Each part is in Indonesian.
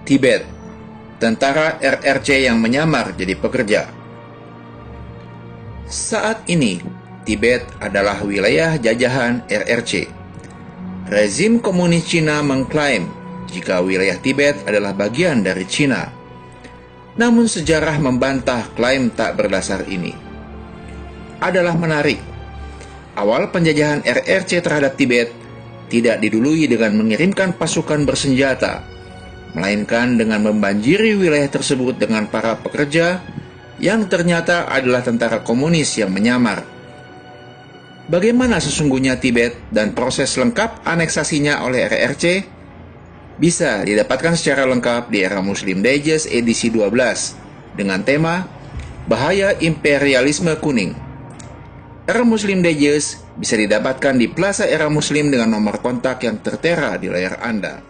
Tibet, tentara RRC yang menyamar jadi pekerja. Saat ini, Tibet adalah wilayah jajahan RRC. Rezim komunis Cina mengklaim jika wilayah Tibet adalah bagian dari Cina. Namun sejarah membantah klaim tak berdasar ini. Adalah menarik, awal penjajahan RRC terhadap Tibet tidak didului dengan mengirimkan pasukan bersenjata, melainkan dengan membanjiri wilayah tersebut dengan para pekerja yang ternyata adalah tentara komunis yang menyamar. Bagaimana sesungguhnya Tibet dan proses lengkap aneksasinya oleh RRC bisa didapatkan secara lengkap di Era Muslim Digest edisi 12 dengan tema Bahaya Imperialisme Kuning. Era Muslim Digest bisa didapatkan di Plaza Era Muslim dengan nomor kontak yang tertera di layar Anda.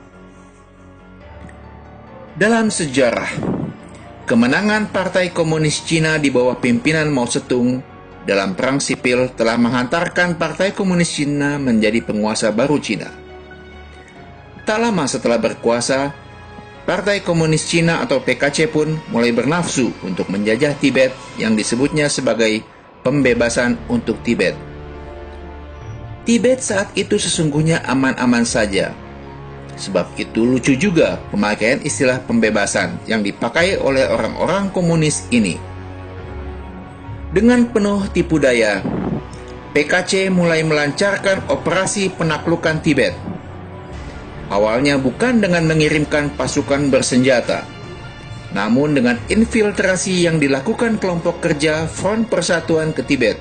Dalam sejarah, kemenangan Partai Komunis Cina di bawah pimpinan Mao Zedong dalam perang sipil telah menghantarkan Partai Komunis Cina menjadi penguasa baru Cina. Tak lama setelah berkuasa, Partai Komunis Cina atau PKC pun mulai bernafsu untuk menjajah Tibet yang disebutnya sebagai pembebasan untuk Tibet. Tibet saat itu sesungguhnya aman-aman saja. Sebab itu lucu juga pemakaian istilah pembebasan yang dipakai oleh orang-orang komunis ini. Dengan penuh tipu daya, PKC mulai melancarkan operasi penaklukan Tibet. Awalnya bukan dengan mengirimkan pasukan bersenjata, namun dengan infiltrasi yang dilakukan kelompok kerja Front Persatuan ke Tibet.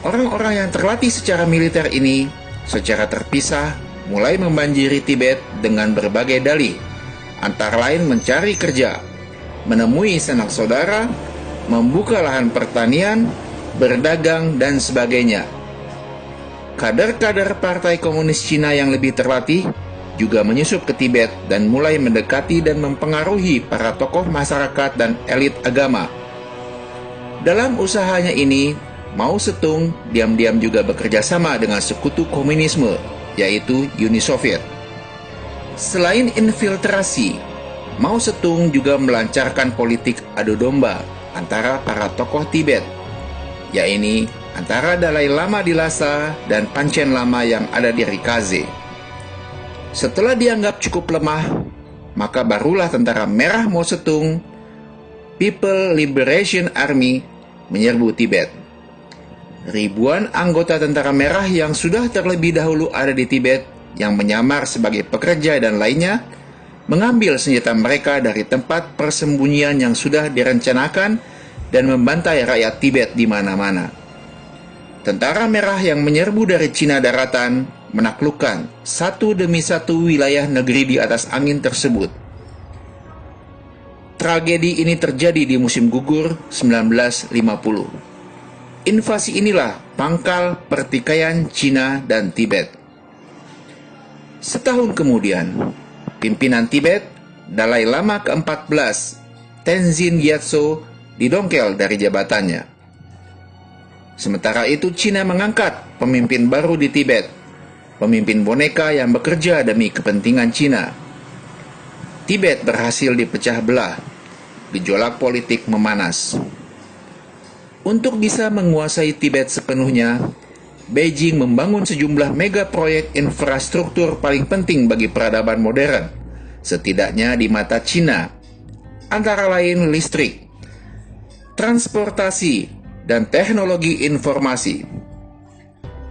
Orang-orang yang terlatih secara militer ini secara terpisah mulai membanjiri Tibet dengan berbagai dalih, antara lain mencari kerja, menemui sanak saudara, membuka lahan pertanian, berdagang, dan sebagainya. Kader-kader Partai Komunis Cina yang lebih terlatih juga menyusup ke Tibet dan mulai mendekati dan mempengaruhi para tokoh masyarakat dan elit agama. Dalam usahanya ini, Mao Zedong diam-diam juga bekerja sama dengan sekutu komunisme, yaitu Uni Soviet. Selain infiltrasi, Mao Zedong juga melancarkan politik adu domba antara para tokoh Tibet, yaitu antara Dalai Lama di Lhasa dan Panchen Lama yang ada di Rikaze. Setelah dianggap cukup lemah, maka barulah tentara merah Mao Zedong, People Liberation Army, menyerbu Tibet. Ribuan anggota tentara merah yang sudah terlebih dahulu ada di Tibet yang menyamar sebagai pekerja dan lainnya mengambil senjata mereka dari tempat persembunyian yang sudah direncanakan dan membantai rakyat Tibet di mana-mana. Tentara merah yang menyerbu dari Cina daratan menaklukkan satu demi satu wilayah negeri di atas angin tersebut. Tragedi ini terjadi di musim gugur 1950. Invasi inilah pangkal pertikaian Cina dan Tibet. Setahun kemudian, pimpinan Tibet, Dalai Lama ke-14, Tenzin Gyatso, didongkel dari jabatannya. Sementara itu Cina mengangkat pemimpin baru di Tibet, pemimpin boneka yang bekerja demi kepentingan Cina. Tibet berhasil dipecah belah, gejolak politik memanas. Untuk bisa menguasai Tibet sepenuhnya, Beijing membangun sejumlah mega proyek infrastruktur paling penting bagi peradaban modern, setidaknya di mata Cina, antara lain listrik, transportasi, dan teknologi informasi.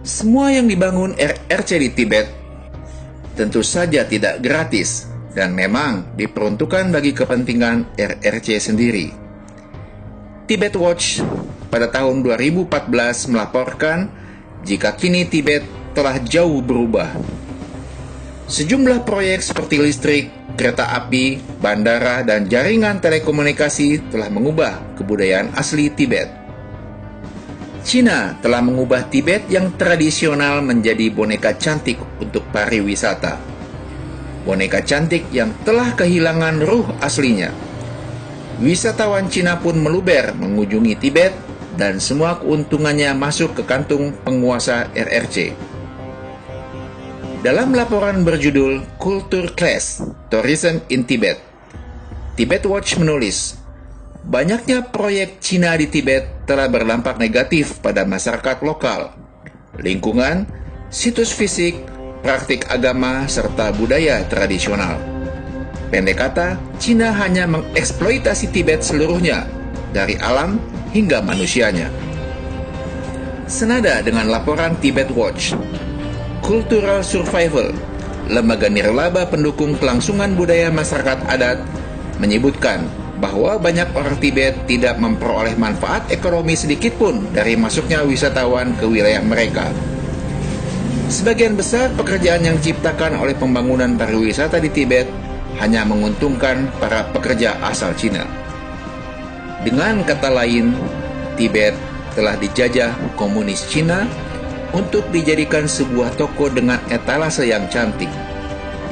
Semua yang dibangun RRC di Tibet tentu saja tidak gratis dan memang diperuntukkan bagi kepentingan RRC sendiri. Tibet Watch pada tahun 2014 melaporkan jika kini Tibet telah jauh berubah. Sejumlah proyek seperti listrik, kereta api, bandara, dan jaringan telekomunikasi telah mengubah kebudayaan asli Tibet. Cina telah mengubah Tibet yang tradisional menjadi boneka cantik untuk pariwisata. Boneka cantik yang telah kehilangan ruh aslinya. Wisatawan Cina pun meluber mengunjungi Tibet dan semua keuntungannya masuk ke kantung penguasa RRC. Dalam laporan berjudul Culture Clash, Tourism in Tibet, Tibet Watch menulis, banyaknya proyek Cina di Tibet telah berdampak negatif pada masyarakat lokal, lingkungan, situs fisik, praktik agama, serta budaya tradisional. Pendek kata, Cina hanya mengeksploitasi Tibet seluruhnya, dari alam hingga manusianya. Senada dengan laporan Tibet Watch, Cultural Survival, lembaga nirlaba pendukung kelangsungan budaya masyarakat adat, menyebutkan bahwa banyak orang Tibet tidak memperoleh manfaat ekonomi sedikit pun dari masuknya wisatawan ke wilayah mereka. Sebagian besar pekerjaan yang diciptakan oleh pembangunan pariwisata di Tibet hanya menguntungkan para pekerja asal Cina. Dengan kata lain, Tibet telah dijajah komunis Cina untuk dijadikan sebuah toko dengan etalase yang cantik,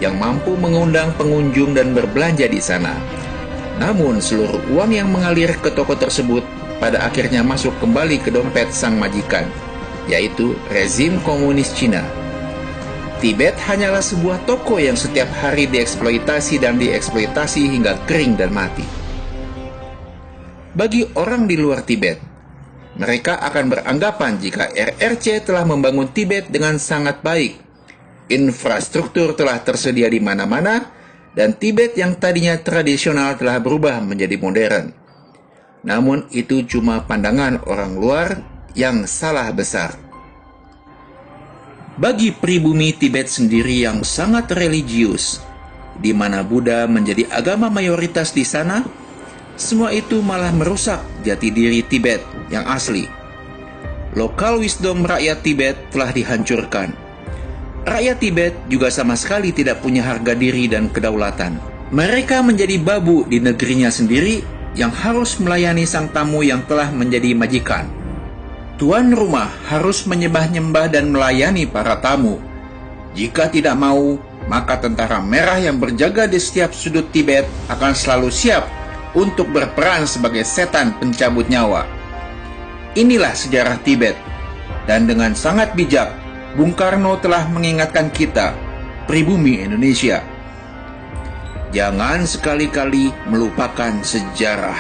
yang mampu mengundang pengunjung dan berbelanja di sana. Namun seluruh uang yang mengalir ke toko tersebut pada akhirnya masuk kembali ke dompet sang majikan, yaitu rezim komunis Cina. Tibet hanyalah sebuah toko yang setiap hari dieksploitasi hingga kering dan mati. Bagi orang di luar Tibet, mereka akan beranggapan jika RRC telah membangun Tibet dengan sangat baik. Infrastruktur telah tersedia di mana-mana, dan Tibet yang tadinya tradisional telah berubah menjadi modern. Namun itu cuma pandangan orang luar yang salah besar. Bagi pribumi Tibet sendiri yang sangat religius, di mana Buddha menjadi agama mayoritas di sana, semua itu malah merusak jati diri Tibet yang asli. Lokal wisdom rakyat Tibet telah dihancurkan. Rakyat Tibet juga sama sekali tidak punya harga diri dan kedaulatan. Mereka menjadi babu di negerinya sendiri yang harus melayani sang tamu yang telah menjadi majikan. Tuan rumah harus menyembah-nyembah dan melayani para tamu. Jika tidak mau, maka tentara merah yang berjaga di setiap sudut Tibet akan selalu siap untuk berperan sebagai setan pencabut nyawa. Inilah sejarah Tibet, dan dengan sangat bijak, Bung Karno telah mengingatkan kita, pribumi Indonesia, jangan sekali-kali melupakan sejarah.